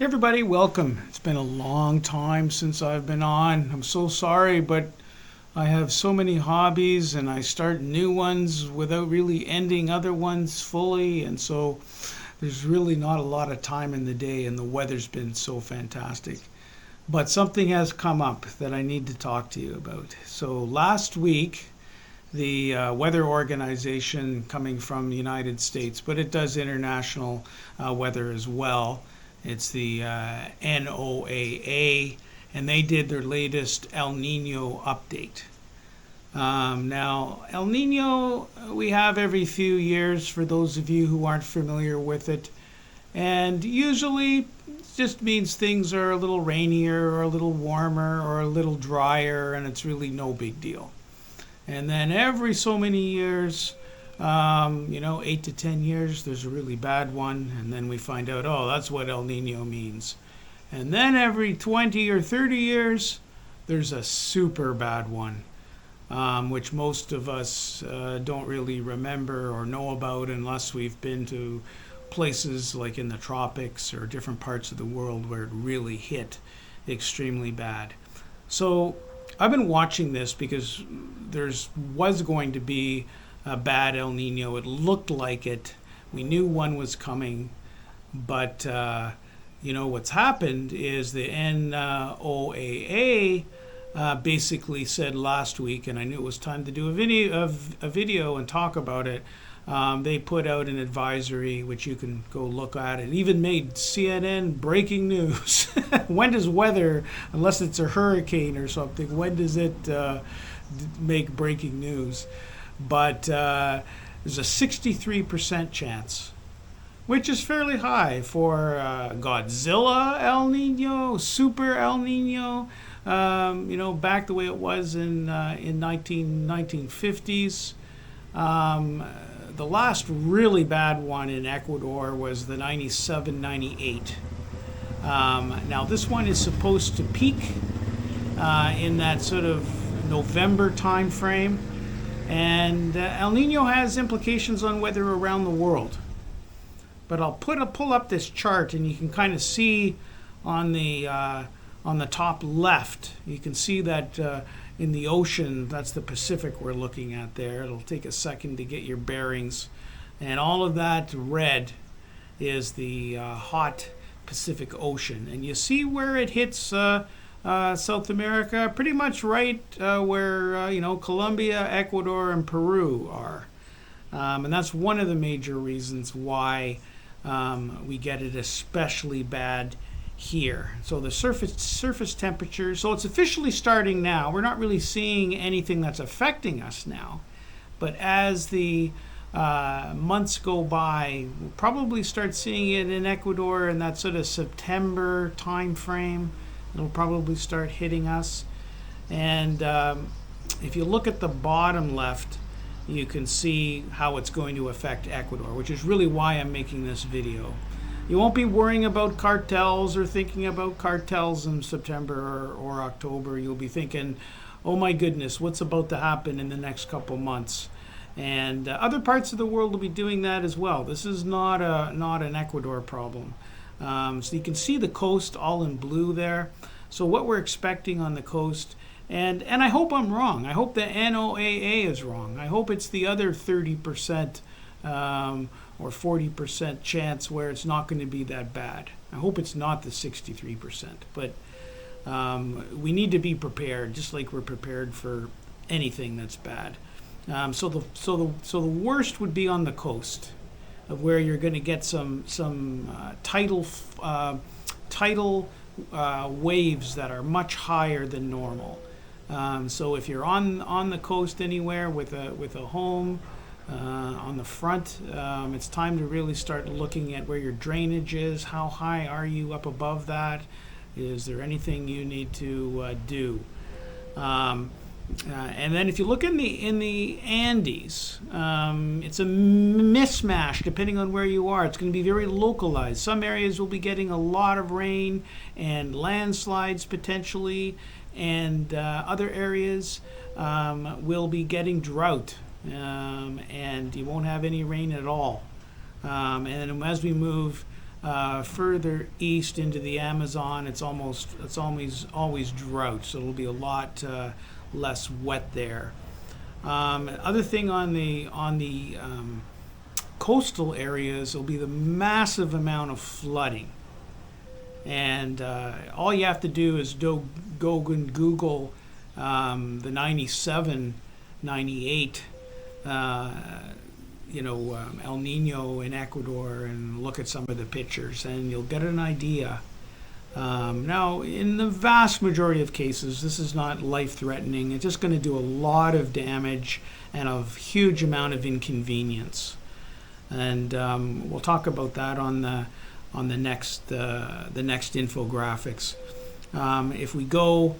Hey everybody, welcome. It's been a long time since I've been on. I'm so sorry, but I have so many hobbies and I start new ones without really ending other ones fully. And so there's really not a lot of time in the day, and the weather's been so fantastic. But something has come up that I need to talk to you about. So last week, the weather organization coming from the United States, but it does international weather as well. It's the NOAA, and they did their latest El Nino update. Now, El Nino we have every few years for those of you who aren't familiar with it. And usually it just means things are a little rainier or a little warmer or a little drier, and it's really no big deal. And then every so many years, 8 to 10 years, there's a really bad one. And then we find out, oh, that's what El Nino means. And then every 20 or 30 years, there's a super bad one, which most of us don't really remember or know about unless we've been to places like in the tropics or different parts of the world where it really hit extremely bad. So I've been watching this because was going to be a bad El Nino. It looked like it. We knew one was coming, but what's happened is the NOAA basically said last week, and I knew it was time to do a video and talk about it. They put out an advisory, which you can go look at. It even made CNN breaking news. When does weather, unless it's a hurricane or something, when does it make breaking news? But there's a 63% chance, which is fairly high for Godzilla El Nino, Super El Nino, back the way it was in 1950s. The last really bad one in Ecuador was the 97-98. Now this one is supposed to peak in that sort of November time frame, and El Nino has implications on weather around the world. But I'll pull up this chart, and you can kind of see on the top left, you can see that in the ocean, that's the Pacific we're looking at there. It'll take a second to get your bearings. And all of that red is the hot Pacific Ocean. And you see where it hits South America, pretty much right where Colombia, Ecuador, and Peru are. And that's one of the major reasons why we get it especially bad here. So the surface temperature, so it's officially starting now. We're not really seeing anything that's affecting us now, but as the months go by, we'll probably start seeing it in Ecuador in that sort of September time frame. It'll probably start hitting us. And if you look at the bottom left, you can see how it's going to affect Ecuador, which is really why I'm making this video. You won't be worrying about cartels or thinking about cartels in September or October. You'll be thinking, oh my goodness, what's about to happen in the next couple months? And other parts of the world will be doing that as well. This is not an Ecuador problem. So you can see the coast all in blue there. So what we're expecting on the coast, and I hope I'm wrong. I hope the NOAA is wrong. I hope it's the other 30%. Or 40% chance where it's not going to be that bad. I hope it's not the 63%, but we need to be prepared, just like we're prepared for anything that's bad. So the worst would be on the coast, of where you're going to get some tidal waves that are much higher than normal. So if you're on the coast anywhere with a home. On the front, it's time to really start looking at where your drainage is. How high are you up above that? Is there anything you need to do? And then if you look in the Andes, it's a mismatch depending on where you are. It's going to be very localized. Some areas will be getting a lot of rain and landslides potentially, and other areas will be getting drought. And you won't have any rain at all. And as we move further east into the Amazon, it's always drought, so it'll be a lot less wet there. Other thing on the coastal areas will be the massive amount of flooding. And all you have to do is go and Google the 97, 98, El Nino in Ecuador, and look at some of the pictures, and you'll get an idea. Now, in the vast majority of cases, this is not life-threatening. It's just going to do a lot of damage and a huge amount of inconvenience. And we'll talk about that on the next infographics. If we go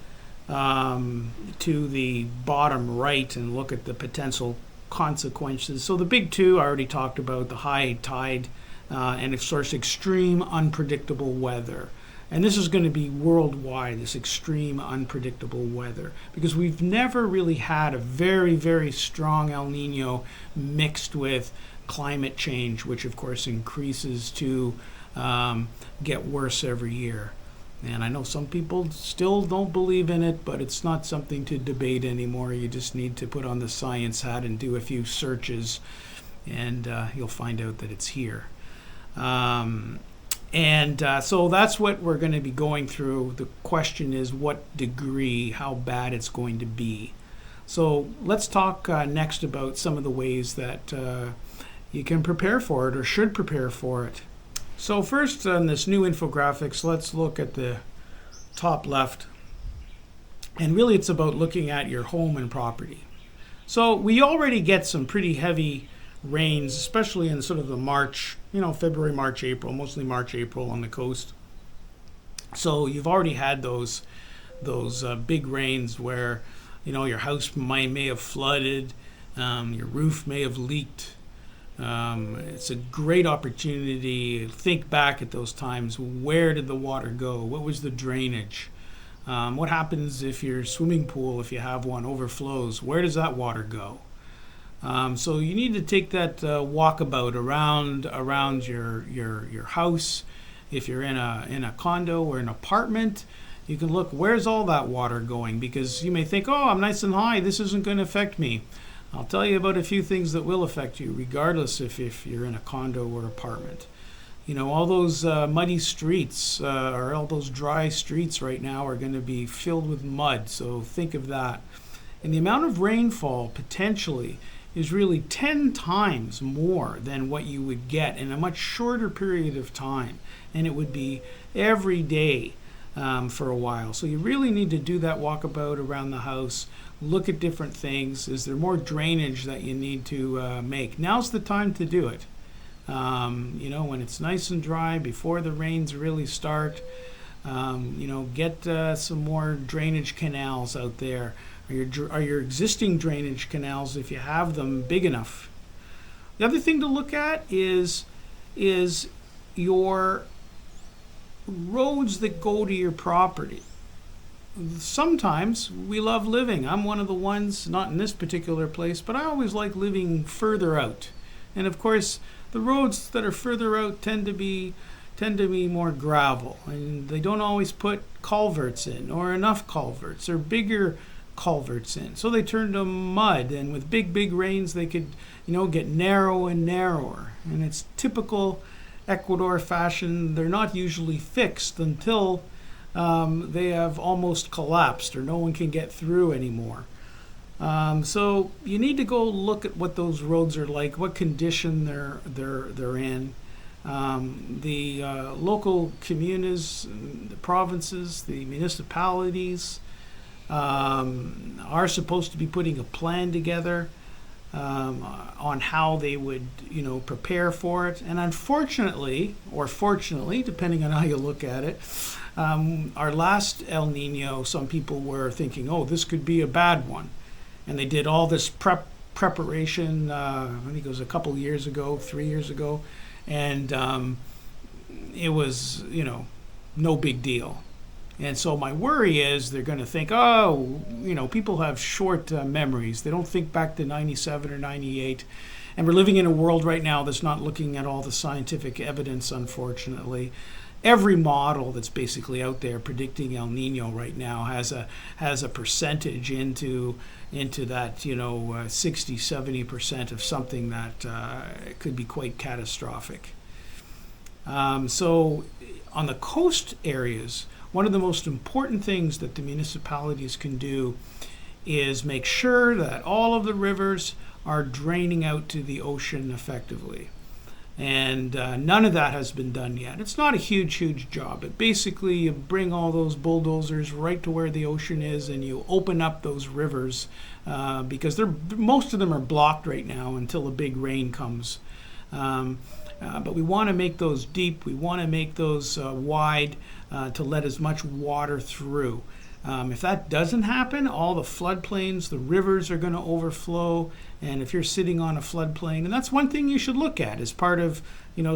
to the bottom right and look at the potential consequences, so the big two I already talked about: the high tide and, of course, extreme unpredictable weather. And this is going to be worldwide, this extreme unpredictable weather, because we've never really had a very, very strong El Nino mixed with climate change, which of course increases to get worse every year. And I know some people still don't believe in it, but it's not something to debate anymore. You just need to put on the science hat and do a few searches, and you'll find out that it's here. So that's what we're going to be going through. The question is what degree, how bad it's going to be. So let's talk next about some of the ways that you can prepare for it or should prepare for it. So first, on this new infographics, let's look at the top left. And really it's about looking at your home and property. So we already get some pretty heavy rains, especially in sort of the March, February, March, April, mostly March, April on the coast. So you've already had those big rains where, your house may have flooded, your roof may have leaked. It's a great opportunity to think back at those times. Where did the water go? What was the drainage? What happens if your swimming pool, if you have one, overflows? Where does that water go? So you need to take that walkabout around your house. If you're in a condo or an apartment, you can look, where's all that water going? Because you may think, oh, I'm nice and high, this isn't going to affect me. I'll tell you about a few things that will affect you, regardless if you're in a condo or apartment. All those muddy streets or all those dry streets right now are going to be filled with mud, so think of that. And the amount of rainfall potentially is really 10 times more than what you would get in a much shorter period of time. And it would be every day for a while. So you really need to do that walkabout around the house, look at different things. Is there more drainage that you need to make? Now's the time to do it. When it's nice and dry, before the rains really start, get some more drainage canals out there. Are your existing drainage canals, if you have them, big enough? The other thing to look at is your roads that go to your property. Sometimes we love living. I'm one of the ones, not in this particular place, but I always like living further out. And of course, the roads that are further out tend to be more gravel, and they don't always put culverts in, or enough culverts, or bigger culverts in. So they turn to mud, and with big rains they could, get narrow and narrower. And it's typical Ecuador fashion. They're not usually fixed until they have almost collapsed or no one can get through anymore. So you need to go look at what those roads are like, what condition they're in. The local communes, the provinces, the municipalities are supposed to be putting a plan together on how they would, prepare for it. And unfortunately, or fortunately, depending on how you look at it, our last El Nino, some people were thinking, oh, this could be a bad one. And they did all this preparation, I think it was a couple years ago, 3 years ago, and it was, no big deal. And so my worry is they're going to think, oh, people have short memories. They don't think back to 97 or 98. And we're living in a world right now that's not looking at all the scientific evidence, unfortunately. Every model that's basically out there predicting El Nino right now has a percentage into that 60-70% of something that could be quite catastrophic. So on the coast areas, one of the most important things that the municipalities can do is make sure that all of the rivers are draining out to the ocean effectively. And none of that has been done yet. It's not a huge job, but basically you bring all those bulldozers right to where the ocean is and you open up those rivers because most of them are blocked right now until a big rain comes. But we want to make those deep, we want to make those wide to let as much water through. If that doesn't happen, all the floodplains, the rivers are going to overflow. And if you're sitting on a floodplain, and that's one thing you should look at as part of,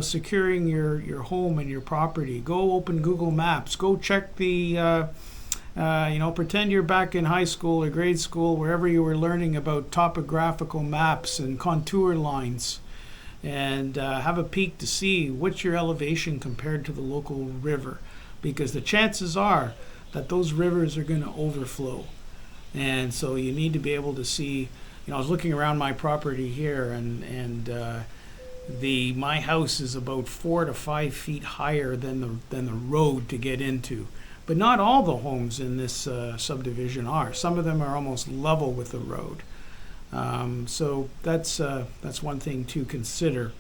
securing your home and your property. Go open Google Maps. Go check the, pretend you're back in high school or grade school, wherever you were learning about topographical maps and contour lines. And have a peek to see what's your elevation compared to the local river. Because the chances are that those rivers are going to overflow. And so you need to be able to see, I was looking around my property here and my house is about 4 to 5 feet higher than the road to get into. But not all the homes in this subdivision are. Some of them are almost level with the road. So that's one thing to consider.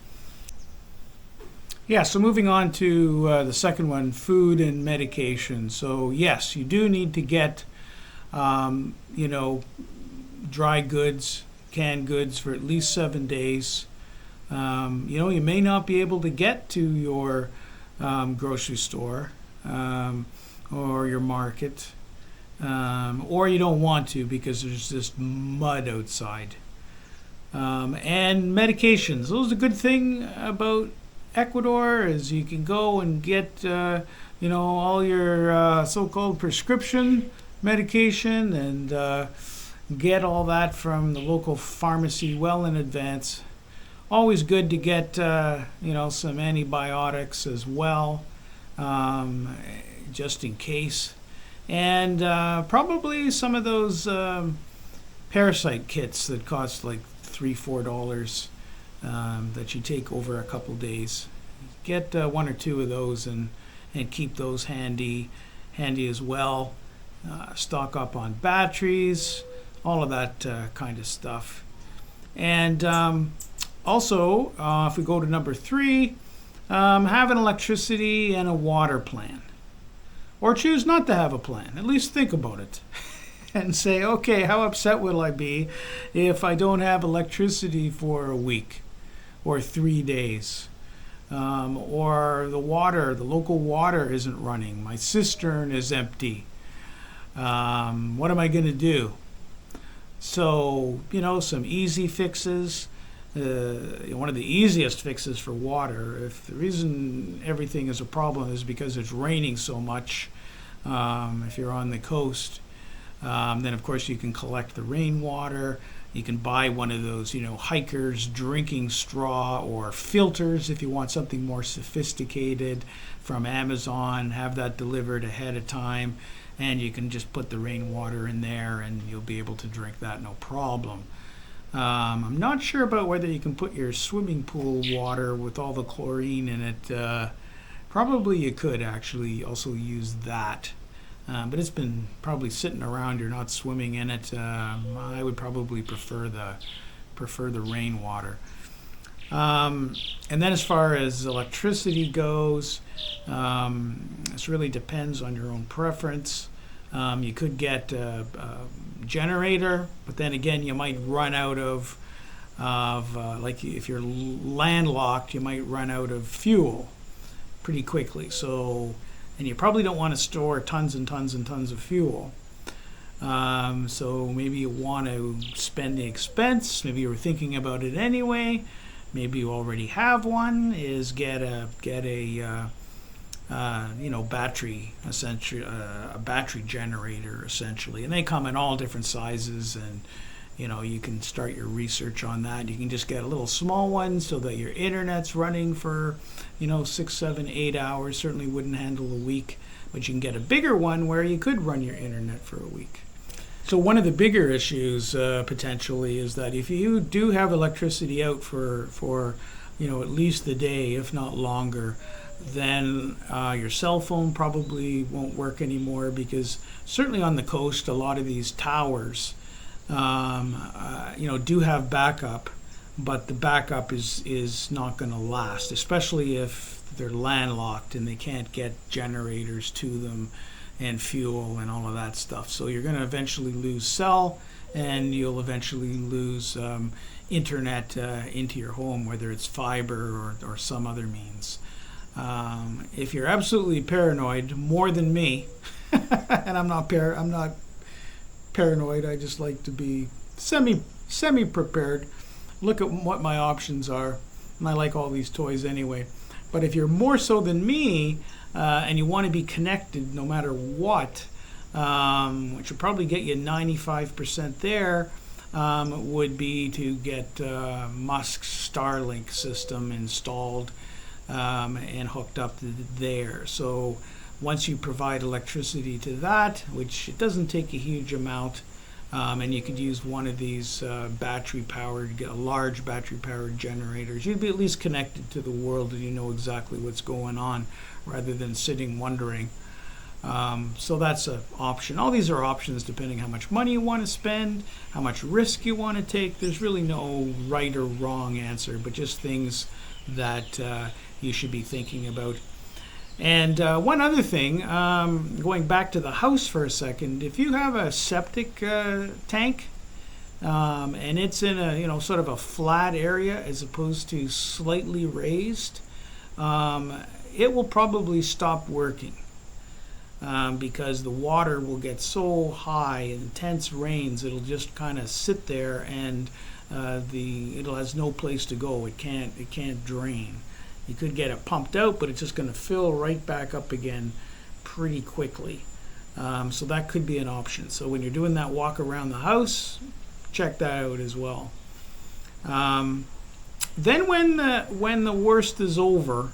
Yeah, so moving on to the second one, food and medication. So yes, you do need to get, dry goods, canned goods for at least 7 days. You may not be able to get to your grocery store or your market, or you don't want to because there's just mud outside. And medications. Those are a good thing about Ecuador is you can go and get all your so-called prescription medication and get all that from the local pharmacy well in advance. Always good to get some antibiotics as well, just in case, and probably some of those parasite kits that cost like $3-4 that you take over a couple days. Get 1 or 2 of those and keep those handy as well. Stock up on batteries, all of that kind of stuff. And also, if we go to number 3, have an electricity and a water plan. Or choose not to have a plan. At least think about it. And say, okay, how upset will I be if I don't have electricity for a week or 3 days? Or the local water isn't running. My cistern is empty. What am I going to do? So, some easy fixes. One of the easiest fixes for water, if the reason everything is a problem is because it's raining so much, if you're on the coast, then of course you can collect the rainwater. You can buy one of those, hiker's drinking straw or filters if you want something more sophisticated from Amazon. Have that delivered ahead of time, and you can just put the rainwater in there and you'll be able to drink that no problem. I'm not sure about whether you can put your swimming pool water with all the chlorine in it. Probably you could actually also use that. But it's been probably sitting around, you're not swimming in it. I would probably prefer the rainwater. And then as far as electricity goes, this really depends on your own preference. You could get a generator, but then again you might run out of like if you're landlocked, you might run out of fuel pretty quickly. And you probably don't want to store tons and tons and tons of fuel. So maybe you want to spend the expense. Maybe you were thinking about it anyway. Maybe you already have one. Is get a battery, essentially a battery generator essentially, and they come in all different sizes you can start your research on that. You can just get a little small one so that your internet's running for 6, 7, 8 hours. Certainly wouldn't handle a week, but you can get a bigger one where you could run your internet for a week. So one of the bigger issues potentially is that if you do have electricity out for at least the day, if not longer, then your cell phone probably won't work anymore, because certainly on the coast, a lot of these towers, do have backup, but the backup is not going to last, especially if they're landlocked and they can't get generators to them and fuel and all of that stuff. So you're going to eventually lose cell, and you'll eventually lose internet into your home, whether it's fiber or some other means. If you're absolutely paranoid, more than me, and I'm not paranoid, I just like to be semi prepared, look at what my options are, and I like all these toys anyway. But if you're more so than me, and you want to be connected no matter what, which will probably get you 95% there, would be to get Musk's Starlink system installed and hooked up there. So once you provide electricity to that, which it doesn't take a huge amount, and you could use one of these battery-powered, get a large battery-powered generators, you'd be at least connected to the world and you know exactly what's going on, rather than sitting wondering. So that's an option. All these are options depending how much money you want to spend, how much risk you want to take. There's really no right or wrong answer, but just things that you should be thinking about. And one other thing, going back to the house for a second, if you have a septic tank and it's in a sort of a flat area as opposed to slightly raised, it will probably stop working because the water will get so high, intense rains, it'll just kind of sit there, and it has no place to go. It can't drain. You could get it pumped out, but it's just going to fill right back up again pretty quickly. So that could be an option. So when you're doing that walk around the house, check that out as well. Then when the worst is over,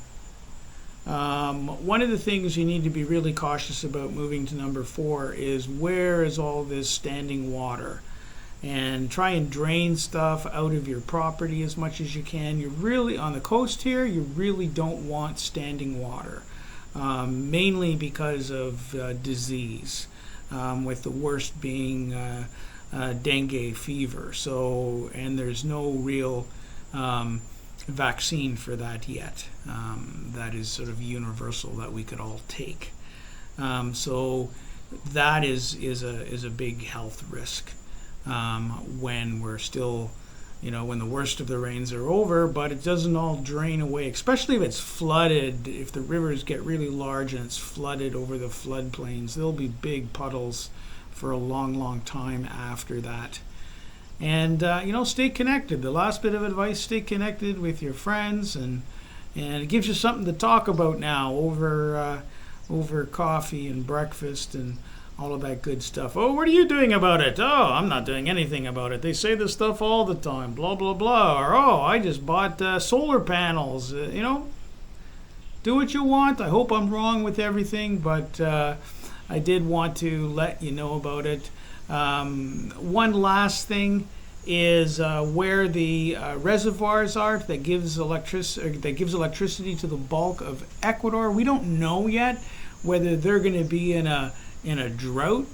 one of the things you need to be really cautious about moving to number 4 is, where is all this standing water? And try and drain stuff out of your property as much as you can. You really, on the coast here, you really don't want standing water, mainly because of disease, with the worst being dengue fever. So, and there's no real vaccine for that yet. That is sort of universal, that we could all take. So that is a big health risk. When we're still, when the worst of the rains are over, but it doesn't all drain away, especially if it's flooded. If the rivers get really large and it's flooded over the floodplains, there'll be big puddles for a long, long time after that. And, stay connected. The last bit of advice, stay connected with your friends, and it gives you something to talk about now over coffee and breakfast and all of that good stuff. Oh, what are you doing about it? Oh, I'm not doing anything about it. They say this stuff all the time, blah, blah, blah. Or, oh, I just bought solar panels. Do what you want. I hope I'm wrong with everything, but I did want to let you know about it. One last thing is where the reservoirs are that gives electricity to the bulk of Ecuador. We don't know yet whether they're going to be in a drought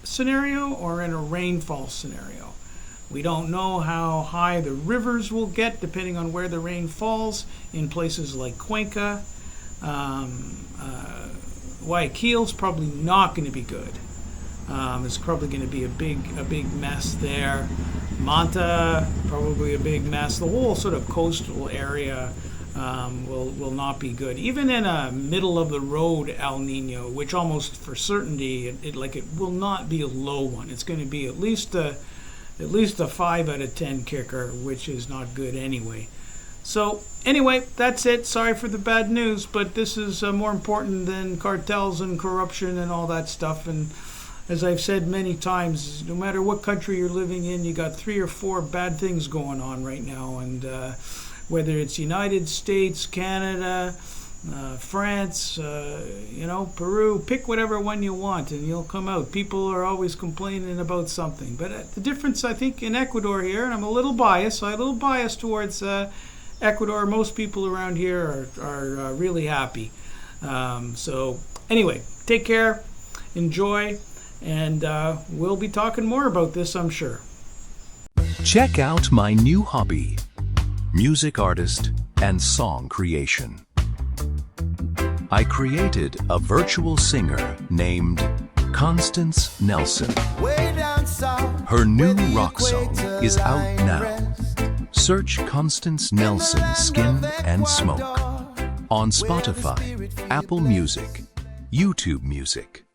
scenario or in a rainfall scenario. We don't know how high the rivers will get depending on where the rain falls in places like Cuenca. Guayaquil's probably not going to be good. It's probably going to be a big mess there. Manta, probably a big mess. The whole sort of coastal area will not be good. Even in a middle of the road El Nino, which almost for certainty it will not be a low one. It's going to be at least a 5 out of 10 kicker, which is not good anyway. So anyway, that's it. Sorry for the bad news, but this is more important than cartels and corruption and all that stuff. And as I've said many times, no matter what country you're living in, you got 3 or 4 bad things going on right now. And whether it's United States, Canada, France, Peru, pick whatever one you want and you'll come out. People are always complaining about something. But the difference, I think, in Ecuador here, and I'm a little biased, towards Ecuador. Most people around here are really happy. So anyway, take care, enjoy, and we'll be talking more about this, I'm sure. Check out my new hobby, music artist and song creation. I created a virtual singer named Constance Nelson. Her new rock song is out now. Search Constance Nelson Skin and Smoke on Spotify, Apple Music, YouTube Music,